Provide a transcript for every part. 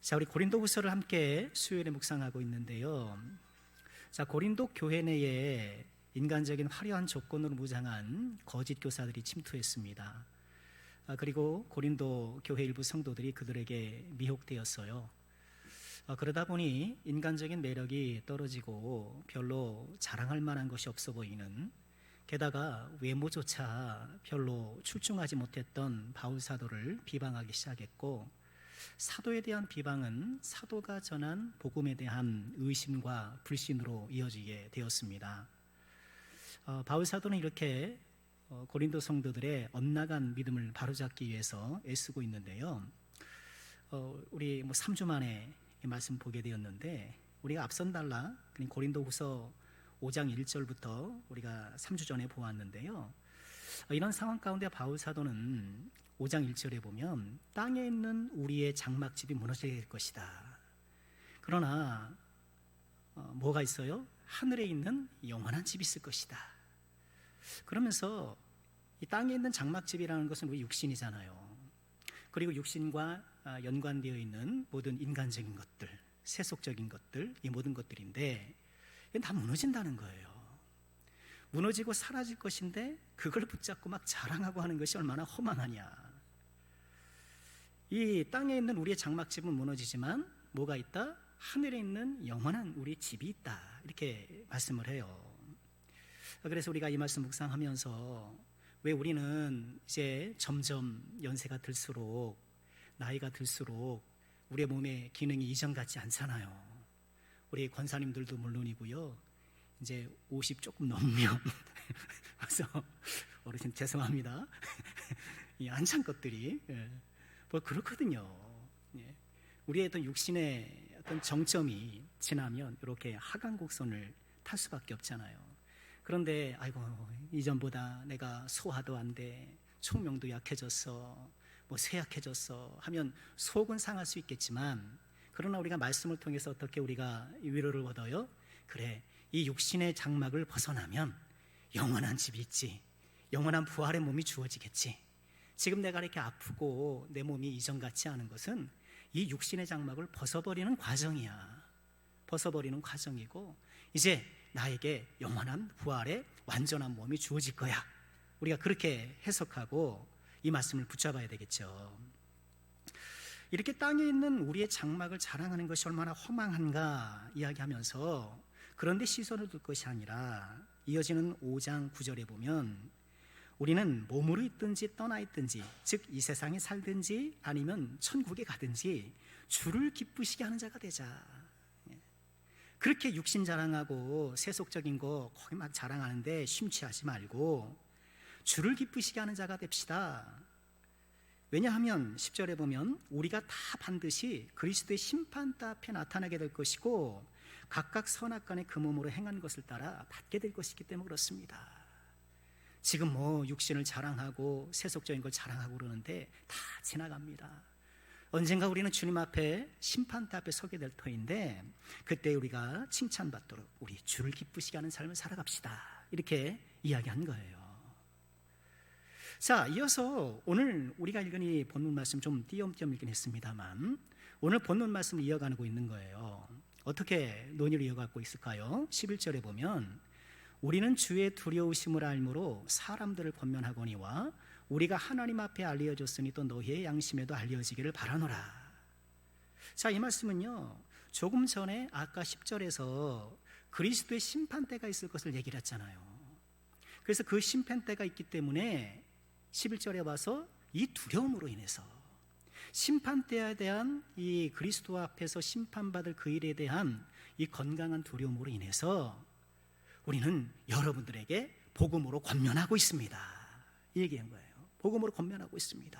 자, 우리 고린도후서를 함께 수요일에 묵상하고 있는데요. 자, 고린도 교회 내에 인간적인 화려한 조건으로 무장한 거짓 교사들이 침투했습니다. 그리고 고린도 교회 일부 성도들이 그들에게 미혹되었어요. 그러다 보니 인간적인 매력이 떨어지고 별로 자랑할 만한 것이 없어 보이는, 게다가 외모조차 별로 출중하지 못했던 바울 사도를 비방하기 시작했고, 사도에 대한 비방은 사도가 전한 복음에 대한 의심과 불신으로 이어지게 되었습니다. 바울 사도는 이렇게 고린도 성도들의 엇나간 믿음을 바로잡기 위해서 애쓰고 있는데요. 우리 3주 만에 이 말씀 보게 되었는데, 우리가 앞선 달라 고린도후서 5장 1절부터 우리가 3주 전에 보았는데요. 이런 상황 가운데 바울 사도는 5장 1절에 보면 땅에 있는 우리의 장막집이 무너지게 될 것이다. 그러나 뭐가 있어요? 하늘에 있는 영원한 집이 있을 것이다. 그러면서 이 땅에 있는 장막집이라는 것은 우리 육신이잖아요. 그리고 육신과 연관되어 있는 모든 인간적인 것들, 세속적인 것들, 이 모든 것들인데 이건 다 무너진다는 거예요. 무너지고 사라질 것인데 그걸 붙잡고 막 자랑하고 하는 것이 얼마나 허망하냐. 이 땅에 있는 우리의 장막집은 무너지지만 뭐가 있다? 하늘에 있는 영원한 우리의 집이 있다. 이렇게 말씀을 해요. 그래서 우리가 이 말씀 묵상하면서 왜 우리는 이제 점점 연세가 들수록, 나이가 들수록 우리의 몸의 기능이 이전 같지 않잖아요. 우리 권사님들도 물론이고요. 이제 50 조금 넘으면 그래서 어르신 죄송합니다. 이 안창 것들이 뭐 그렇거든요. 우리의 어떤 육신의 어떤 정점이 지나면 이렇게 하강곡선을 탈 수밖에 없잖아요. 그런데 아이고 이전보다 내가 소화도 안 돼, 총명도 약해졌어, 뭐 쇠약해졌어 하면 속은 상할 수 있겠지만, 그러나 우리가 말씀을 통해서 어떻게 우리가 위로를 얻어요? 그래, 이 육신의 장막을 벗어나면 영원한 집이 있지, 영원한 부활의 몸이 주어지겠지. 지금 내가 이렇게 아프고 내 몸이 이전 같지 않은 것은 이 육신의 장막을 벗어버리는 과정이야. 벗어버리는 과정이고, 이제 나에게 영원한 부활의 완전한 몸이 주어질 거야. 우리가 그렇게 해석하고 이 말씀을 붙잡아야 되겠죠. 이렇게 땅에 있는 우리의 장막을 자랑하는 것이 얼마나 허망한가 이야기하면서, 그런데 시선을 둘 것이 아니라 이어지는 5장 9절에 보면 우리는 몸으로 있든지 떠나 있든지, 즉 이 세상에 살든지 아니면 천국에 가든지 주를 기쁘시게 하는 자가 되자. 그렇게 육신 자랑하고 세속적인 거 거기 막 자랑하는데 심취하지 말고 주를 기쁘시게 하는 자가 됩시다. 왜냐하면 10절에 보면 우리가 다 반드시 그리스도의 심판대 앞에 나타나게 될 것이고 각각 선악간에 그 몸으로 행한 것을 따라 받게 될 것이기 때문에 그렇습니다. 지금 뭐 육신을 자랑하고 세속적인 걸 자랑하고 그러는데 다 지나갑니다. 언젠가 우리는 주님 앞에 심판대 앞에 서게 될 터인데, 그때 우리가 칭찬받도록 우리 주를 기쁘시게 하는 삶을 살아갑시다. 이렇게 이야기한 거예요. 자, 이어서 오늘 우리가 읽은 이 본문 말씀 좀 띄엄띄엄 읽긴 했습니다만, 오늘 본문 말씀을 이어가고 있는 거예요. 어떻게 논의를 이어가고 있을까요? 11절에 보면 우리는 주의 두려우심을 알므로 사람들을 권면하거니와 우리가 하나님 앞에 알려졌으니 또 너희의 양심에도 알려지기를 바라노라. 자, 이 말씀은요, 조금 전에 아까 10절에서 그리스도의 심판대가 있을 것을 얘기를 했잖아요. 그래서 그 심판대가 있기 때문에 11절에 와서 이 두려움으로 인해서, 심판대에 대한 이 그리스도 앞에서 심판받을 그 일에 대한 이 건강한 두려움으로 인해서 우리는 여러분들에게 복음으로 권면하고 있습니다. 이 얘기한 거예요. 복음으로 권면하고 있습니다.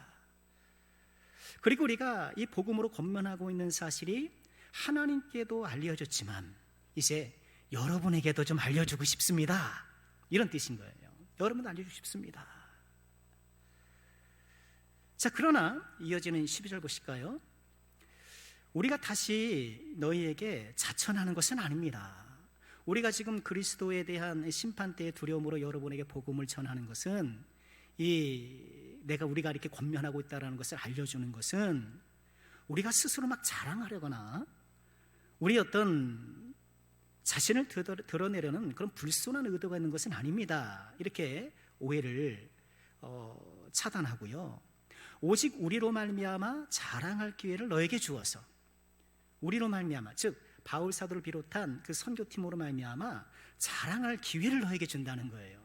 그리고 우리가 이 복음으로 권면하고 있는 사실이 하나님께도 알려졌지만 이제 여러분에게도 좀 알려주고 싶습니다. 이런 뜻인 거예요. 여러분도 알려주고 싶습니다. 자, 그러나 이어지는 12절 보실까요? 우리가 다시 너희에게 자천하는 것은 아닙니다. 우리가 지금 그리스도에 대한 심판대의 두려움으로 여러분에게 복음을 전하는 것은 우리가 이렇게 권면하고 있다는 것을 알려주는 것은 우리가 스스로 막 자랑하려거나 우리 어떤 자신을 드러내려는 그런 불순한 의도가 있는 것은 아닙니다. 이렇게 오해를 차단하고요. 오직 우리로 말미암아 자랑할 기회를 너에게 주어서, 우리로 말미암아, 즉 바울 사도를 비롯한 그 선교팀으로 말미암아 자랑할 기회를 너에게 준다는 거예요.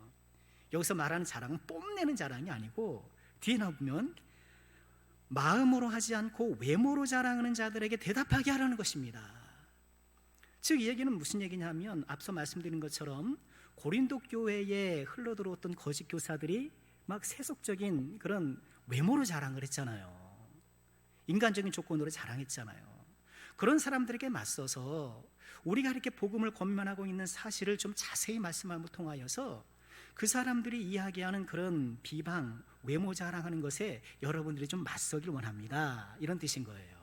여기서 말하는 자랑은 뽐내는 자랑이 아니고 뒤에 나오면 마음으로 하지 않고 외모로 자랑하는 자들에게 대답하게 하라는 것입니다. 즉 이 얘기는 무슨 얘기냐면 앞서 말씀드린 것처럼 고린도 교회에 흘러들어왔던 거짓 교사들이 막 세속적인 그런 외모로 자랑을 했잖아요. 인간적인 조건으로 자랑했잖아요. 그런 사람들에게 맞서서 우리가 이렇게 복음을 권면하고 있는 사실을 좀 자세히 말씀함을 통하여서 그 사람들이 이야기하는 그런 비방, 외모 자랑하는 것에 여러분들이 좀 맞서길 원합니다. 이런 뜻인 거예요.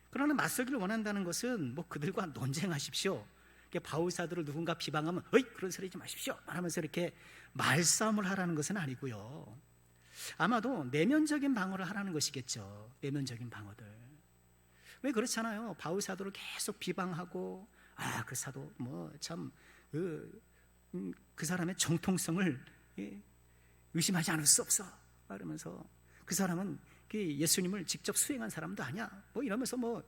그러나 맞서기를 원한다는 것은 뭐 그들과 논쟁하십시오, 바울 사도를 누군가 비방하면 어이 그런 소리 하지 마십시오 하면서 이렇게 말싸움을 하라는 것은 아니고요. 아마도 내면적인 방어를 하라는 것이겠죠. 내면적인 방어들. 왜 그렇잖아요. 바울 사도를 계속 비방하고 그 사도 뭐 참 그 사람의 정통성을 의심하지 않을 수 없어 그러면서 그 사람은 예수님을 직접 수행한 사람도 아니야 뭐 이러면서 뭐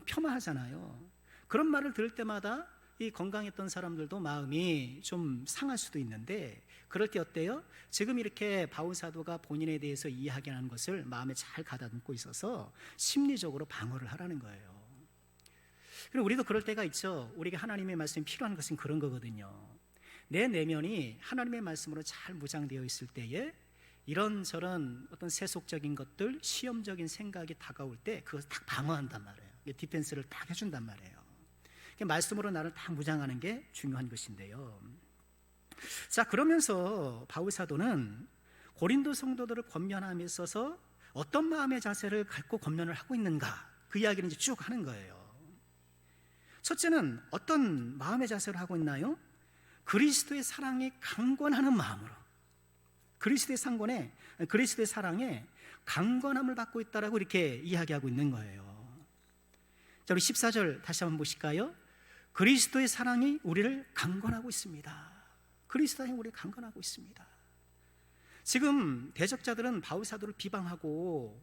폄하하잖아요. 그런 말을 들을 때마다 이 건강했던 사람들도 마음이 좀 상할 수도 있는데, 그럴 때 어때요? 지금 이렇게 바울 사도가 본인에 대해서 이야기하는 것을 마음에 잘 가다듬고 있어서 심리적으로 방어를 하라는 거예요. 그리고 우리도 그럴 때가 있죠. 우리가 하나님의 말씀이 필요한 것은 그런 거거든요. 내 내면이 하나님의 말씀으로 잘 무장되어 있을 때에 이런저런 어떤 세속적인 것들, 시험적인 생각이 다가올 때 그것을 딱 방어한단 말이에요. 디펜스를 딱 해준단 말이에요. 말씀으로 나를 다 무장하는 게 중요한 것인데요. 자, 그러면서 바울 사도는 고린도 성도들을 권면함에 있어서 어떤 마음의 자세를 갖고 권면을 하고 있는가, 그 이야기를 이제 쭉 하는 거예요. 첫째는 어떤 마음의 자세를 하고 있나요? 그리스도의 사랑에 강권하는 마음으로, 그리스도의 사랑에 강권함을 받고 있다라고 이렇게 이야기하고 있는 거예요. 자, 우리 14절 다시 한번 보실까요? 그리스도의 사랑이 우리를 강권하고 있습니다. 그리스도의 사랑이 우리를 강권하고 있습니다. 지금 대적자들은 바울 사도를 비방하고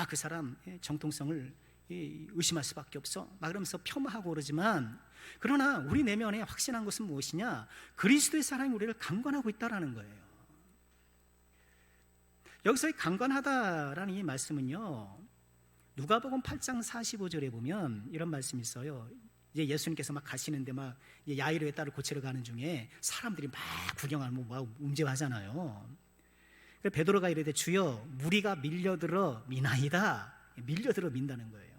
그 사람 정통성을 의심할 수밖에 없어 막 그러면서 폄하하고 그러지만, 그러나 우리 내면에 확신한 것은 무엇이냐? 그리스도의 사랑이 우리를 강권하고 있다라는 거예요. 여기서 이 강권하다라는 이 말씀은요, 누가복음 8장 45절에 보면 이런 말씀이 있어요. 이제 예수님께서 막 가시는데 막 야이로의 딸을 고치러 가는 중에 사람들이 막 구경하고 막 움직하잖아요. 베드로가 이르되 주여 무리가 밀려들어 미나이다. 밀려들어 민다는 거예요.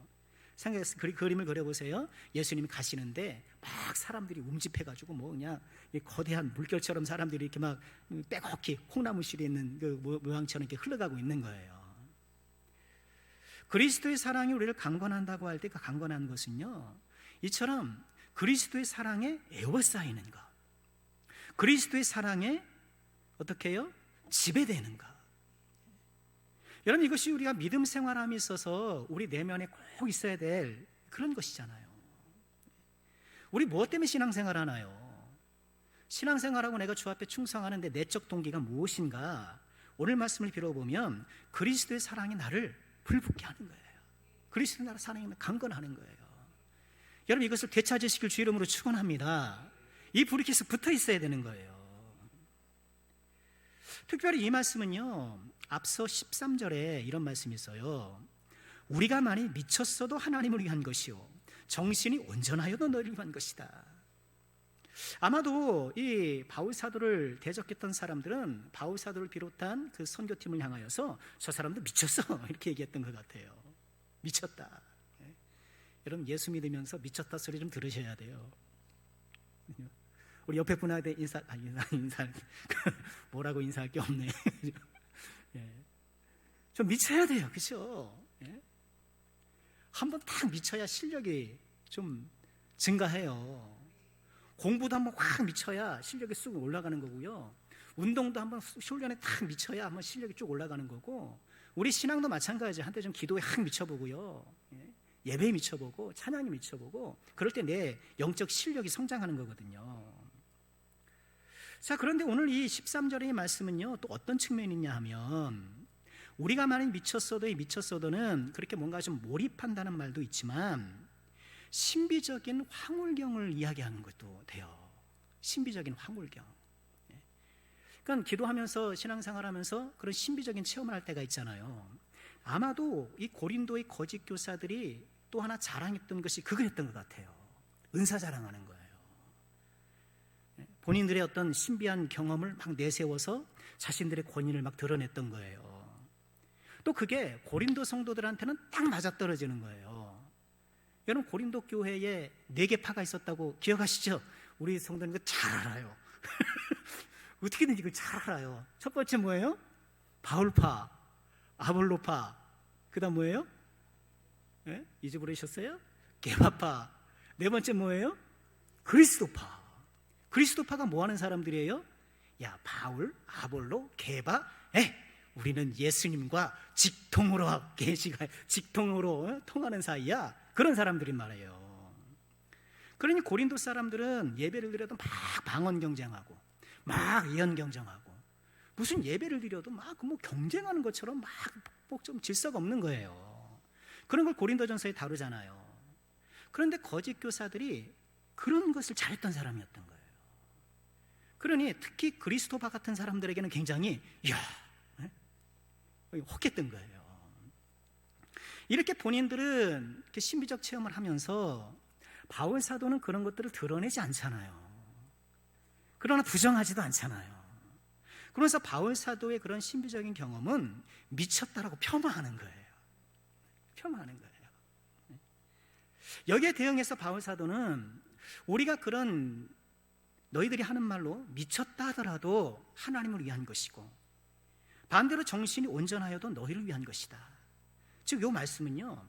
생각해서 그림을 그려보세요. 예수님이 가시는데 막 사람들이 움집해가지고 뭐 그냥 거대한 물결처럼 사람들이 이렇게 막 빼곡히 콩나물 실에 있는 그 모양처럼 이렇게 흘러가고 있는 거예요. 그리스도의 사랑이 우리를 강권한다고 할 때 그 강권한 것은요, 이처럼 그리스도의 사랑에 에워싸이는 것, 그리스도의 사랑에 어떻게 해요? 지배되는 것. 여러분, 이것이 우리가 믿음 생활함에 있어서 우리 내면에 꼭 있어야 될 그런 것이잖아요. 우리 무엇 때문에 신앙생활 하나요? 신앙생활하고 내가 주 앞에 충성하는데 내적 동기가 무엇인가? 오늘 말씀을 빌어보면 그리스도의 사랑이 나를 불붙게 하는 거예요. 그리스도의 나라 사랑이 강건하는 거예요. 여러분, 이것을 되찾으시길 주 이름으로 축원합니다. 이 불이 계속 붙어 있어야 되는 거예요. 특별히 이 말씀은요, 앞서 13절에 이런 말씀이 있어요. 우리가 많이 미쳤어도 하나님을 위한 것이요 정신이 온전하여도 너희를 위한 것이다. 아마도 이 바울 사도를 대적했던 사람들은 바울 사도를 비롯한 그 선교팀을 향하여서 저 사람도 미쳤어 이렇게 얘기했던 것 같아요. 미쳤다. 여러분, 예수 믿으면서 미쳤다 소리 좀 들으셔야 돼요. 우리 옆에 분한테 인사 뭐라고 인사할 게 없네. 좀 미쳐야 돼요, 그렇죠? 한번 딱 미쳐야 실력이 좀 증가해요. 공부도 한번 확 미쳐야 실력이 쑥 올라가는 거고요. 운동도 한번 훈련에 딱 미쳐야 한번 실력이 쭉 올라가는 거고, 우리 신앙도 마찬가지예요. 한때 좀 기도에 확 미쳐보고요, 예배에 미쳐보고 찬양에 미쳐보고 그럴 때 내 영적 실력이 성장하는 거거든요. 자, 그런데 오늘 이 13절의 말씀은요 또 어떤 측면이 있냐 하면, 우리가 만약 미쳤어도는 그렇게 뭔가 좀 몰입한다는 말도 있지만 신비적인 황홀경을 이야기하는 것도 돼요. 신비적인 황홀경. 그러니까 기도하면서 신앙생활하면서 그런 신비적인 체험을 할 때가 있잖아요. 아마도 이 고린도의 거짓 교사들이 또 하나 자랑했던 것이 그거였던 것 같아요. 은사 자랑하는 거예요. 본인들의 어떤 신비한 경험을 막 내세워서 자신들의 권위를 막 드러냈던 거예요. 또 그게 고린도 성도들한테는 딱 맞아떨어지는 거예요. 여러분, 고린도 교회에 4개 파가 있었다고 기억하시죠? 우리 성도는 그거 잘 알아요. 어떻게든 이걸 잘 알아요. 첫 번째 뭐예요? 바울파, 아볼로파. 그 다음 뭐예요? 잊어버리셨어요? 게바파. 4번째 뭐예요? 그리스도파. 그리스도파가 뭐 하는 사람들이에요? 야, 바울, 아볼로, 게바, 우리는 예수님과 직통으로 통하는 사이야. 그런 사람들이 말이에요. 그러니 고린도 사람들은 예배를 드려도 막 방언 경쟁하고 막 예언 경쟁하고, 무슨 예배를 드려도 막 뭐 경쟁하는 것처럼 막 좀 질서가 없는 거예요. 그런 걸 고린도전서에 다루잖아요. 그런데 거짓 교사들이 그런 것을 잘했던 사람이었던 거예요. 그러니 특히 그리스도파 같은 사람들에게는 굉장히 혹했던 거예요. 이렇게 본인들은 이렇게 신비적 체험을 하면서 바울 사도는 그런 것들을 드러내지 않잖아요. 그러나 부정하지도 않잖아요. 그러면서 바울 사도의 그런 신비적인 경험은 미쳤다라고 폄하하는 거예요. 폄하하는 거예요. 여기에 대응해서 바울 사도는 우리가 그런 너희들이 하는 말로 미쳤다 하더라도 하나님을 위한 것이고, 반대로 정신이 온전하여도 너희를 위한 것이다. 즉, 이 말씀은요,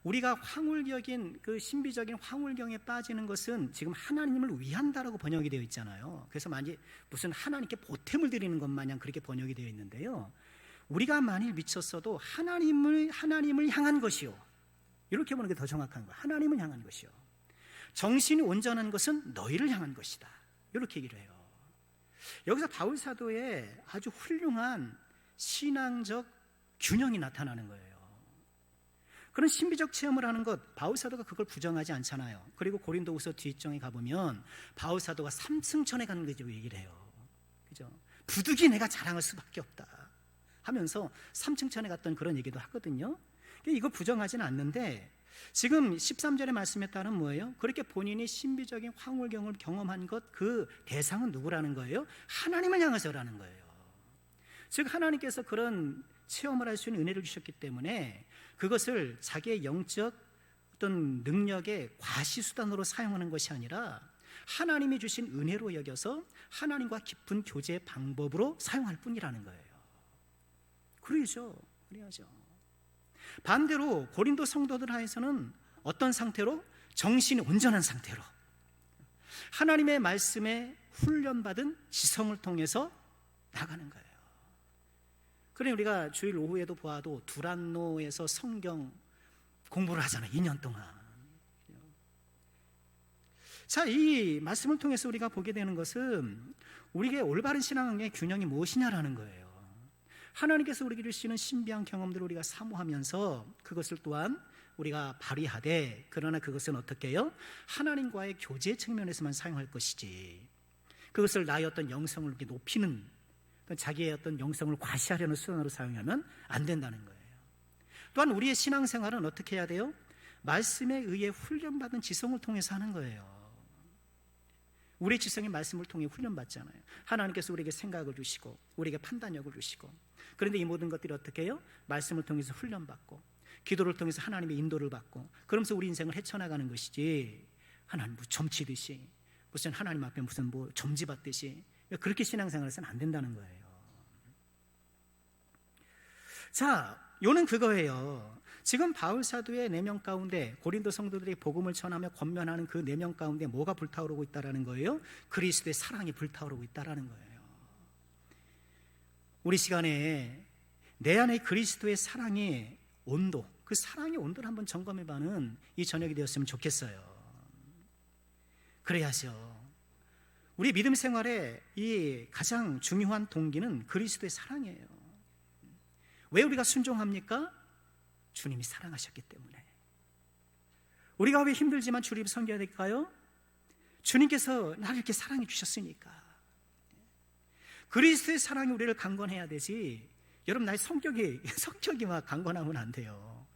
우리가 황홀경인 그 신비적인 황홀경에 빠지는 것은 지금 하나님을 위한다라고 번역이 되어 있잖아요. 그래서 만약 무슨 하나님께 보탬을 드리는 것 마냥 그렇게 번역이 되어 있는데요, 우리가 만일 미쳤어도 하나님을 향한 것이요, 이렇게 보는 게 더 정확한 거예요. 하나님을 향한 것이요, 정신이 온전한 것은 너희를 향한 것이다, 이렇게 얘기를 해요. 여기서 바울 사도의 아주 훌륭한 신앙적 균형이 나타나는 거예요. 그런 신비적 체험을 하는 것, 바울 사도가 그걸 부정하지 않잖아요. 그리고 고린도후서 뒷정에 가보면 바울 사도가 삼승천에 가는 거죠, 얘기를 해요. 그죠? 부득이 내가 자랑할 수밖에 없다 하면서 삼승천에 갔던 그런 얘기도 하거든요. 이거 부정하지는 않는데, 지금 13절의 말씀에 따르면 뭐예요? 그렇게 본인이 신비적인 황홀경을 경험한 것, 그 대상은 누구라는 거예요? 하나님을 향해서라는 거예요. 즉, 하나님께서 그런 체험을 할 수 있는 은혜를 주셨기 때문에 그것을 자기의 영적 어떤 능력의 과시수단으로 사용하는 것이 아니라 하나님이 주신 은혜로 여겨서 하나님과 깊은 교제의 방법으로 사용할 뿐이라는 거예요. 그래야죠. 반대로 고린도 성도들 하에서는 어떤 상태로? 정신이 온전한 상태로 하나님의 말씀에 훈련받은 지성을 통해서 나가는 거예요. 그래, 우리가 주일 오후에도 보아도 두란노에서 성경 공부를 하잖아요. 2년 동안. 자, 이 말씀을 통해서 우리가 보게 되는 것은 우리에게 올바른 신앙의 균형이 무엇이냐라는 거예요. 하나님께서 우리에게 주시는 신비한 경험들을 우리가 사모하면서 그것을 또한 우리가 발휘하되, 그러나 그것은 어떻게 해요? 하나님과의 교제 측면에서만 사용할 것이지, 그것을 나의 어떤 영성을 이렇게 높이는, 자기의 어떤 영성을 과시하려는 수단으로 사용하면 안 된다는 거예요. 또한 우리의 신앙생활은 어떻게 해야 돼요? 말씀에 의해 훈련받은 지성을 통해서 하는 거예요. 우리의 지성이 말씀을 통해 훈련받잖아요. 하나님께서 우리에게 생각을 주시고 우리에게 판단력을 주시고, 그런데 이 모든 것들이 어떻게 해요? 말씀을 통해서 훈련받고 기도를 통해서 하나님의 인도를 받고, 그러면서 우리 인생을 헤쳐나가는 것이지, 하나님 점치듯이 무슨 하나님 앞에 무슨 점지받듯이 그렇게 신앙생활을 해서는 안 된다는 거예요. 자, 요는 그거예요. 지금 바울 사도의 4명 가운데 고린도 성도들이 복음을 전하며 권면하는 그 4명 가운데 뭐가 불타오르고 있다라는 거예요? 그리스도의 사랑이 불타오르고 있다라는 거예요. 우리 시간에 내 안에 그리스도의 사랑의 온도, 그 사랑의 온도를 한번 점검해봐는 이 저녁이 되었으면 좋겠어요. 그래야죠. 우리 믿음 생활의 이 가장 중요한 동기는 그리스도의 사랑이에요. 왜 우리가 순종합니까? 주님이 사랑하셨기 때문에. 우리가 왜 힘들지만 주님을 섬겨야 될까요? 주님께서 나를 이렇게 사랑해 주셨으니까. 그리스도의 사랑이 우리를 강건해야 되지, 여러분 나의 성격이 막 강건하면 안 돼요.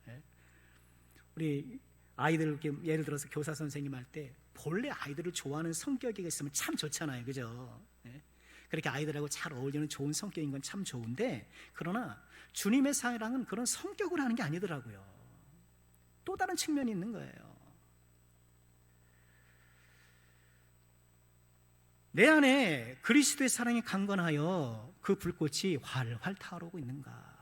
우리 아이들 이렇게 예를 들어서 교사 선생님 할 때 본래 아이들을 좋아하는 성격이 있으면 참 좋잖아요, 그죠? 그렇게 아이들하고 잘 어울리는 좋은 성격인 건 참 좋은데, 그러나 주님의 사랑은 그런 성격으로 하는 게 아니더라고요. 또 다른 측면이 있는 거예요. 내 안에 그리스도의 사랑이 강건하여 그 불꽃이 활활 타오르고 있는가?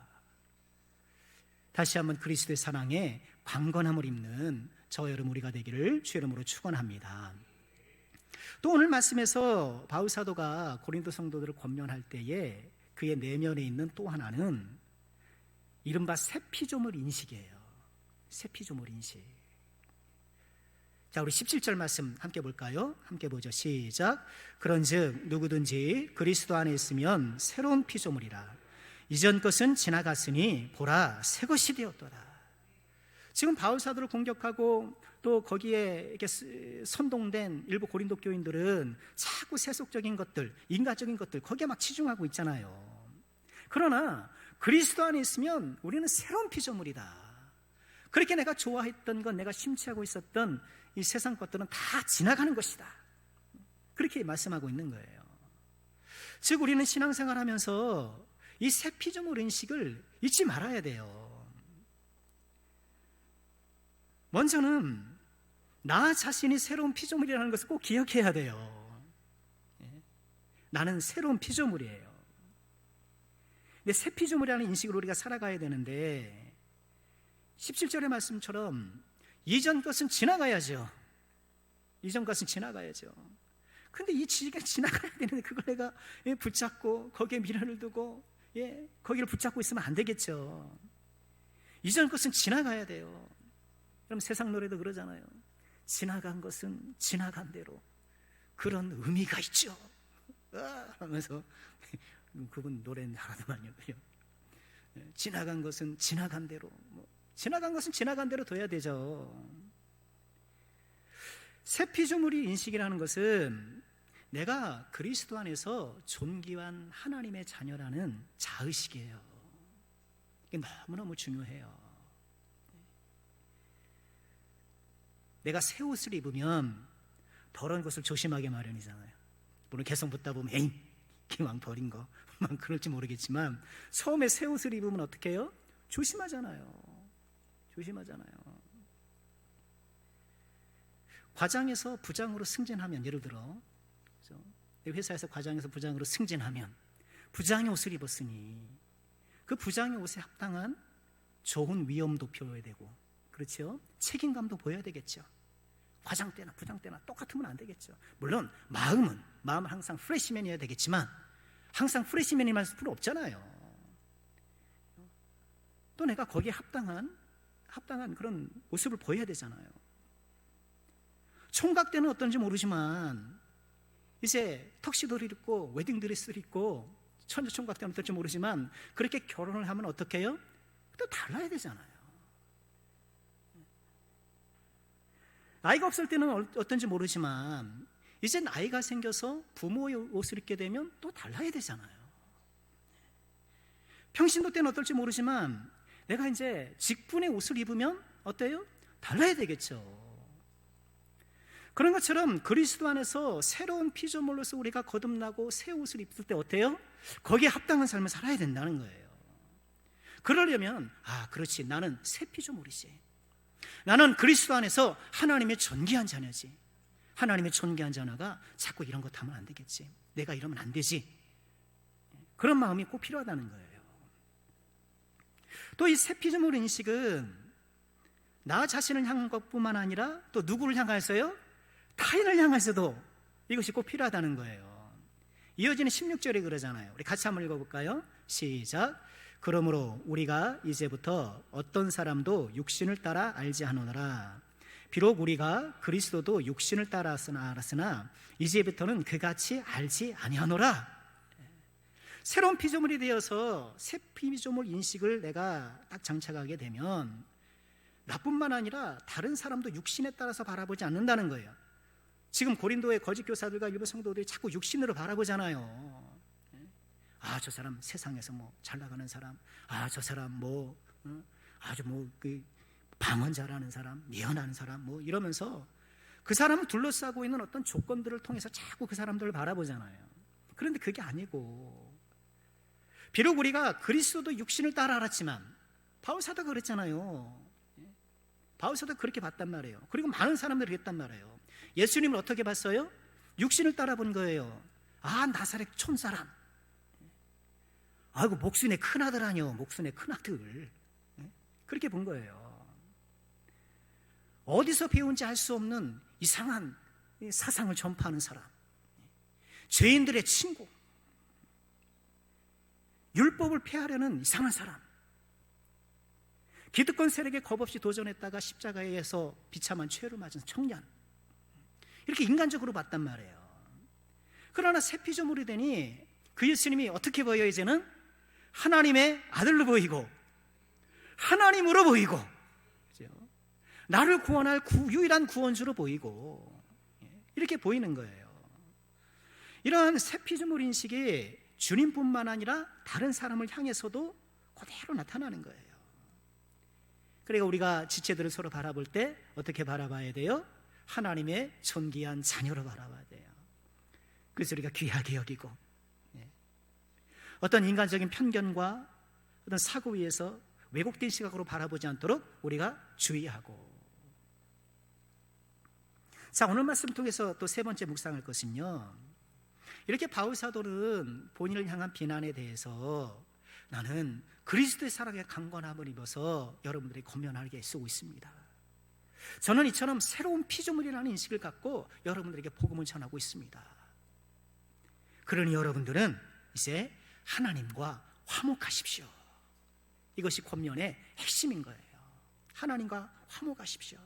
다시 한번 그리스도의 사랑에 강건함을 입는 저와 여러분 우리가 되기를 주의 이름으로 축원합니다. 또 오늘 말씀에서 바울 사도가 고린도 성도들을 권면할 때에 그의 내면에 있는 또 하나는 이른바 새 피조물 인식이에요. 새 피조물 인식. 자, 우리 17절 말씀 함께 볼까요? 함께 보죠. 시작. 그런즉 누구든지 그리스도 안에 있으면 새로운 피조물이라. 이전 것은 지나갔으니 보라 새 것이 되었도다. 지금 바울 사도를 공격하고 또 거기에 이렇게 선동된 일부 고린도 교인들은 자꾸 세속적인 것들, 인간적인 것들 거기에 막 치중하고 있잖아요. 그러나 그리스도 안에 있으면 우리는 새로운 피조물이다. 그렇게 내가 좋아했던 것, 내가 심취하고 있었던 이 세상 것들은 다 지나가는 것이다. 그렇게 말씀하고 있는 거예요. 즉 우리는 신앙생활 하면서 이 새 피조물 인식을 잊지 말아야 돼요. 먼저는 나 자신이 새로운 피조물이라는 것을 꼭 기억해야 돼요. 나는 새로운 피조물이에요. 근데 새 피조물이라는 인식으로 우리가 살아가야 되는데 17절의 말씀처럼 이전 것은 지나가야죠. 이전 것은 지나가야죠. 근데 이 지가 지나가야 되는데 그걸 내가 붙잡고 거기에 미련을 두고 거기를 붙잡고 있으면 안 되겠죠. 이전 것은 지나가야 돼요. 그럼 세상 노래도 그러잖아요. 지나간 것은 지나간 대로 그런 의미가 있죠. 하면서 그분 노래는 하더만요. 지나간 것은 지나간 대로, 지나간 것은 지나간 대로 둬야 되죠. 새 피조물이 인식이라는 것은 내가 그리스도 안에서 존귀한 하나님의 자녀라는 자의식이에요. 이게 너무너무 중요해요. 내가 새 옷을 입으면 더러운 것을 조심하게 마련이잖아요. 물론 개성 붙다 보면 에이 기왕 버린 거 그럴지 모르겠지만 처음에 새 옷을 입으면 어떻게 해요? 조심하잖아요. 과장에서 부장으로 승진하면, 예를 들어 회사에서 과장에서 부장으로 승진하면 부장의 옷을 입었으니 그 부장의 옷에 합당한 좋은 위엄도 표해야 되고, 그렇죠? 책임감도 보여야 되겠죠. 과장 때나 부장 때나 똑같으면 안 되겠죠. 물론 마음은 항상 프레시맨이어야 되겠지만 항상 프레시맨이 말 필요 없잖아요. 또 내가 거기에 합당한 그런 모습을 보여야 되잖아요. 총각 때는 어떤지 모르지만 이제 턱시도를 입고 웨딩드레스를 입고 천주총각 때는 어떨지 모르지만 그렇게 결혼을 하면 어떻게 해요? 또 달라야 되잖아요. 나이가 없을 때는 어떤지 모르지만 이제 나이가 생겨서 부모의 옷을 입게 되면 또 달라야 되잖아요. 평신도 때는 어떨지 모르지만 내가 이제 직분의 옷을 입으면 어때요? 달라야 되겠죠. 그런 것처럼 그리스도 안에서 새로운 피조물로서 우리가 거듭나고 새 옷을 입을 때 어때요? 거기에 합당한 삶을 살아야 된다는 거예요. 그러려면 그렇지, 나는 새 피조물이지. 나는 그리스도 안에서 하나님의 존귀한 자녀지. 하나님의 존귀한 자녀가 자꾸 이런 것 하면 안 되겠지. 내가 이러면 안 되지. 그런 마음이 꼭 필요하다는 거예요. 또 이 새 피조물 인식은 나 자신을 향한 것뿐만 아니라 또 누구를 향해서요? 타인을 향해서도 이것이 꼭 필요하다는 거예요. 이어지는 16절에 그러잖아요. 우리 같이 한번 읽어볼까요? 시작. 그러므로 우리가 이제부터 어떤 사람도 육신을 따라 알지 않으노라. 비록 우리가 그리스도도 육신을 따라 알았으나 이제부터는 그같이 알지 아니하노라. 새로운 피조물이 되어서 새 피조물 인식을 내가 딱 장착하게 되면 나뿐만 아니라 다른 사람도 육신에 따라서 바라보지 않는다는 거예요. 지금 고린도의 거짓 교사들과 일부 성도들이 자꾸 육신으로 바라보잖아요. 저 사람 세상에서 뭐 잘 나가는 사람, 저 사람 뭐 아주 그 방언 잘하는 사람, 예언하는 사람 뭐 이러면서 그 사람을 둘러싸고 있는 어떤 조건들을 통해서 자꾸 그 사람들을 바라보잖아요. 그런데 그게 아니고, 비록 우리가 그리스도도 육신을 따라 알았지만, 바울 사도가 그랬잖아요. 바울 사도가 그렇게 봤단 말이에요. 그리고 많은 사람들이 그랬단 말이에요. 예수님을 어떻게 봤어요? 육신을 따라 본 거예요. 나사렛 촌사람, 아이고 목순의 큰아들 아니요, 목순의 큰아들, 그렇게 본 거예요. 어디서 배운지 알 수 없는 이상한 사상을 전파하는 사람, 죄인들의 친구, 율법을 폐하려는 이상한 사람, 기득권 세력에 겁없이 도전했다가 십자가에서 비참한 죄를 맞은 청년, 이렇게 인간적으로 봤단 말이에요. 그러나 새 피조물이 되니 그 예수님이 어떻게 보여요? 이제는 하나님의 아들로 보이고 하나님으로 보이고, 그죠? 나를 구원할 유일한 구원주로 보이고, 이렇게 보이는 거예요. 이러한 새 피조물 인식이 주님뿐만 아니라 다른 사람을 향해서도 그대로 나타나는 거예요. 그러니까 우리가 지체들을 서로 바라볼 때 어떻게 바라봐야 돼요? 하나님의 존귀한 자녀로 바라봐야 돼요. 그래서 우리가 귀하게 여기고, 어떤 인간적인 편견과 어떤 사고 위에서 왜곡된 시각으로 바라보지 않도록 우리가 주의하고. 자, 오늘 말씀 통해서 또 세 번째 묵상할 것은요, 이렇게 바울 사도는 본인을 향한 비난에 대해서 나는 그리스도의 사랑의 강건함을 입어서 여러분들이 권면하게 쓰고 있습니다. 저는 이처럼 새로운 피조물이라는 인식을 갖고 여러분들에게 복음을 전하고 있습니다. 그러니 여러분들은 이제 하나님과 화목하십시오. 이것이 권면의 핵심인 거예요. 하나님과 화목하십시오.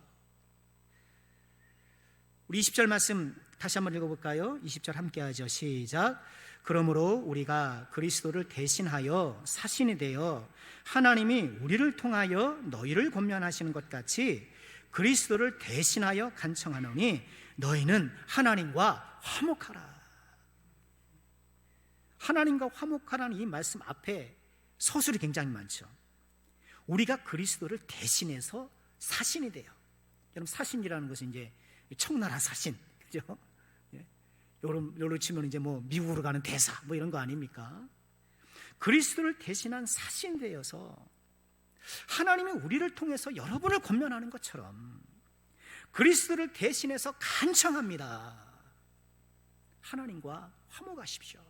우리 20절 말씀 다시 한번 읽어볼까요? 20절 함께 하죠. 시작. 그러므로 우리가 그리스도를 대신하여 사신이 되어 하나님이 우리를 통하여 너희를 권면하시는 것 같이 그리스도를 대신하여 간청하노니 너희는 하나님과 화목하라. 하나님과 화목하라는 이 말씀 앞에 서술이 굉장히 많죠. 우리가 그리스도를 대신해서 사신이 돼요. 여러분, 사신이라는 것은 이제 청나라 사신, 그죠? 요로 치면 이제 뭐 미국으로 가는 대사 뭐 이런 거 아닙니까? 그리스도를 대신한 사신 되어서 하나님이 우리를 통해서 여러분을 권면하는 것처럼 그리스도를 대신해서 간청합니다. 하나님과 화목하십시오.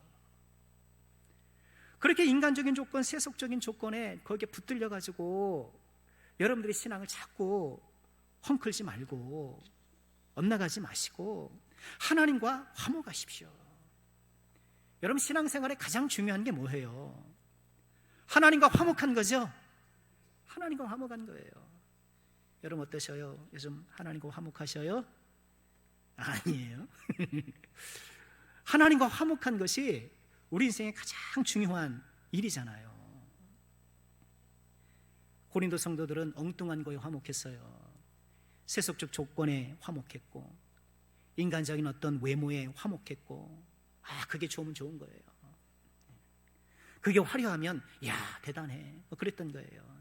그렇게 인간적인 조건, 세속적인 조건에 거기에 붙들려 가지고 여러분들이 신앙을 자꾸 헝클지 말고 엇나가지 마시고 하나님과 화목하십시오. 여러분, 신앙생활에 가장 중요한 게 뭐예요? 하나님과 화목한 거죠? 하나님과 화목한 거예요. 여러분 어떠셔요? 요즘 하나님과 화목하셔요? 아니에요. 하나님과 화목한 것이 우리 인생의 가장 중요한 일이잖아요. 고린도 성도들은 엉뚱한 거에 화목했어요. 세속적 조건에 화목했고 인간적인 어떤 외모에 화목했고, 그게 좋으면 좋은 거예요. 그게 화려하면 야 대단해 그랬던 거예요.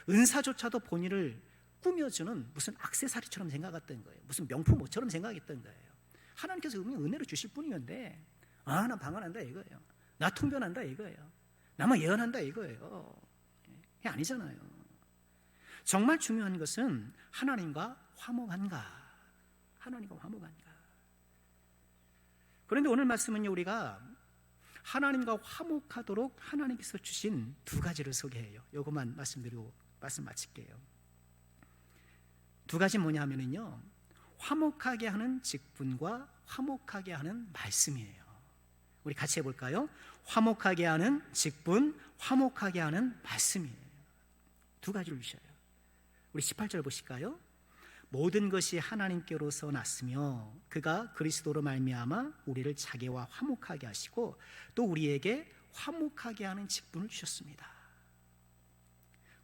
은사조차도 본인을 꾸며주는 무슨 액세서리처럼 생각했던 거예요. 무슨 명품 옷처럼 생각했던 거예요. 하나님께서 은혜로 주실 뿐이었는데 나 방언한다 이거예요. 나 통변한다 이거예요. 나만 예언한다 이거예요. 그게 아니잖아요. 정말 중요한 것은 하나님과 화목한가, 하나님과 화목한가. 그런데 오늘 말씀은요, 우리가 하나님과 화목하도록 하나님께서 주신 두 가지를 소개해요. 이것만 말씀드리고 말씀 마칠게요. 두 가지 뭐냐 하면은요, 화목하게 하는 직분과 화목하게 하는 말씀이에요. 우리 같이 해볼까요? 화목하게 하는 직분, 화목하게 하는 말씀이에요. 두 가지를 주셔요. 우리 18절 보실까요? 모든 것이 하나님께로서 났으며 그가 그리스도로 말미암아 우리를 자기와 화목하게 하시고 또 우리에게 화목하게 하는 직분을 주셨습니다.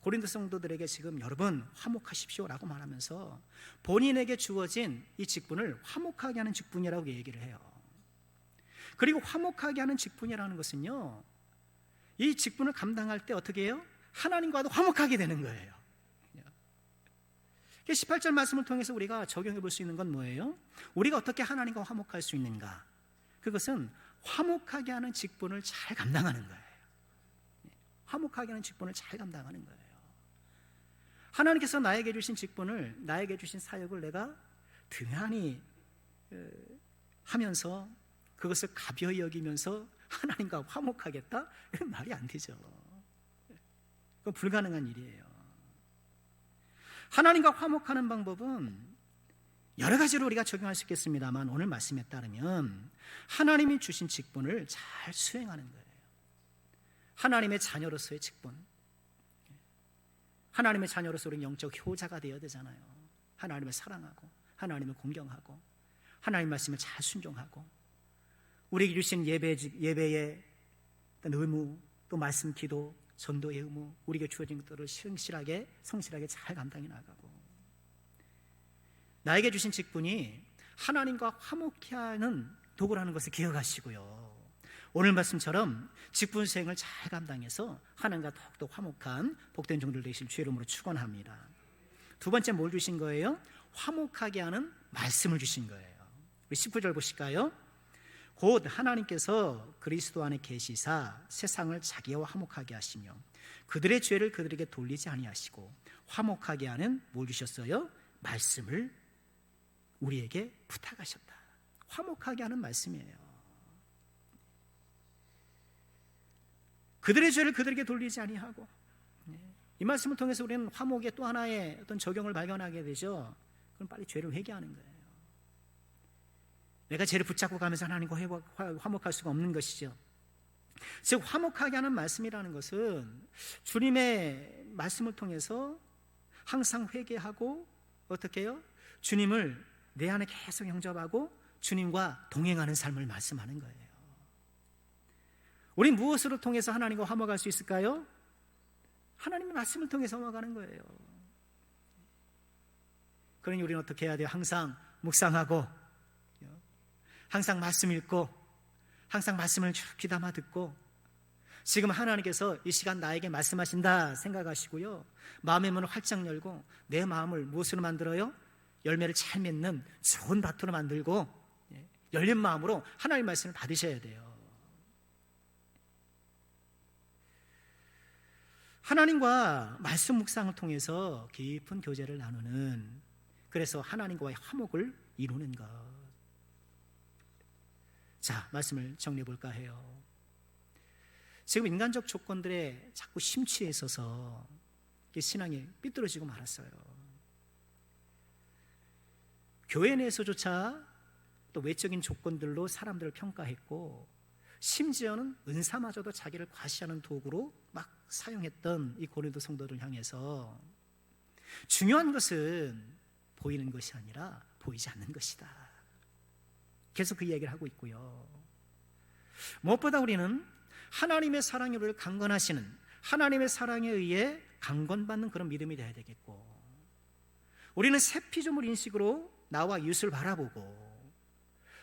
고린도 성도들에게 지금 여러분 화목하십시오라고 말하면서 본인에게 주어진 이 직분을 화목하게 하는 직분이라고 얘기를 해요. 그리고 화목하게 하는 직분이라는 것은요, 이 직분을 감당할 때 어떻게 해요? 하나님과도 화목하게 되는 거예요. 18절 말씀을 통해서 우리가 적용해 볼 수 있는 건 뭐예요? 우리가 어떻게 하나님과 화목할 수 있는가? 그것은 화목하게 하는 직분을 잘 감당하는 거예요. 화목하게 하는 직분을 잘 감당하는 거예요. 하나님께서 나에게 주신 직분을, 나에게 주신 사역을 내가 등한히 하면서 그것을 가벼이 여기면서 하나님과 화목하겠다? 이건 말이 안 되죠. 그건 불가능한 일이에요. 하나님과 화목하는 방법은 여러 가지로 우리가 적용할 수 있겠습니다만 오늘 말씀에 따르면 하나님이 주신 직분을 잘 수행하는 거예요. 하나님의 자녀로서의 직분, 하나님의 자녀로서 우리는 영적 효자가 되어야 되잖아요. 하나님을 사랑하고 하나님을 공경하고 하나님 말씀을 잘 순종하고 우리에게 주신 예배의 의무, 또 말씀, 기도, 전도의 의무, 우리에게 주어진 것들을 성실하게 잘 감당해 나가고 나에게 주신 직분이 하나님과 화목케 하는 도구라는 것을 기억하시고요. 오늘 말씀처럼 직분 수행을 잘 감당해서 하나님과 더욱더 화목한 복된 종들 되실 주의 이름으로 축원합니다. 두 번째 뭘 주신 거예요? 화목하게 하는 말씀을 주신 거예요. 우리 19절 보실까요? 곧 하나님께서 그리스도 안에 계시사 세상을 자기와 화목하게 하시며 그들의 죄를 그들에게 돌리지 아니하시고 화목하게 하는 뭘 주셨어요? 말씀을 우리에게 부탁하셨다. 화목하게 하는 말씀이에요. 그들의 죄를 그들에게 돌리지 아니하고, 이 말씀을 통해서 우리는 화목의 또 하나의 어떤 적용을 발견하게 되죠. 그럼 빨리 죄를 회개하는 거예요. 내가 죄를 붙잡고 가면서 하나님과 화목할 수가 없는 것이죠. 즉 화목하게 하는 말씀이라는 것은 주님의 말씀을 통해서 항상 회개하고 어떻게 해요? 주님을 내 안에 계속 영접하고 주님과 동행하는 삶을 말씀하는 거예요. 우리 무엇으로 통해서 하나님과 화목할 수 있을까요? 하나님의 말씀을 통해서 화목하는 거예요. 그러니 우리는 어떻게 해야 돼요? 항상 묵상하고 항상 말씀 읽고 항상 말씀을 쭉 귀담아 듣고 지금 하나님께서 이 시간 나에게 말씀하신다 생각하시고요. 마음의 문을 활짝 열고 내 마음을 무엇으로 만들어요? 열매를 잘 맺는 좋은 밭으로 만들고 열린 마음으로 하나님의 말씀을 받으셔야 돼요. 하나님과 말씀 묵상을 통해서 깊은 교제를 나누는, 그래서 하나님과의 화목을 이루는 것. 자, 말씀을 정리해 볼까 해요. 지금 인간적 조건들에 자꾸 심취해 있어서 신앙이 삐뚤어지고 말았어요. 교회 내에서조차 또 외적인 조건들로 사람들을 평가했고 심지어는 은사마저도 자기를 과시하는 도구로 막 사용했던 이 고린도 성도를 향해서 중요한 것은 보이는 것이 아니라 보이지 않는 것이다. 계속 그 이야기를 하고 있고요. 무엇보다 우리는 하나님의 사랑에 우리를 강건하시는, 하나님의 사랑에 의해 강건받는 그런 믿음이 되어야 되겠고, 우리는 새 피조물 인식으로 나와 이웃을 바라보고,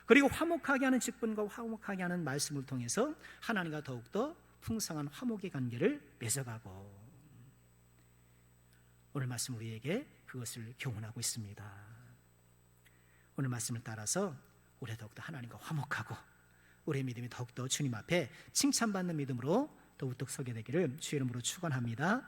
그리고 화목하게 하는 직분과 화목하게 하는 말씀을 통해서 하나님과 더욱더 풍성한 화목의 관계를 맺어가고, 오늘 말씀 우리에게 그것을 교훈하고 있습니다. 오늘 말씀을 따라서 우리 더욱더 하나님과 화목하고 우리의 믿음이 더욱더 주님 앞에 칭찬받는 믿음으로 더욱더 서게 되기를 주의 이름으로 축원합니다.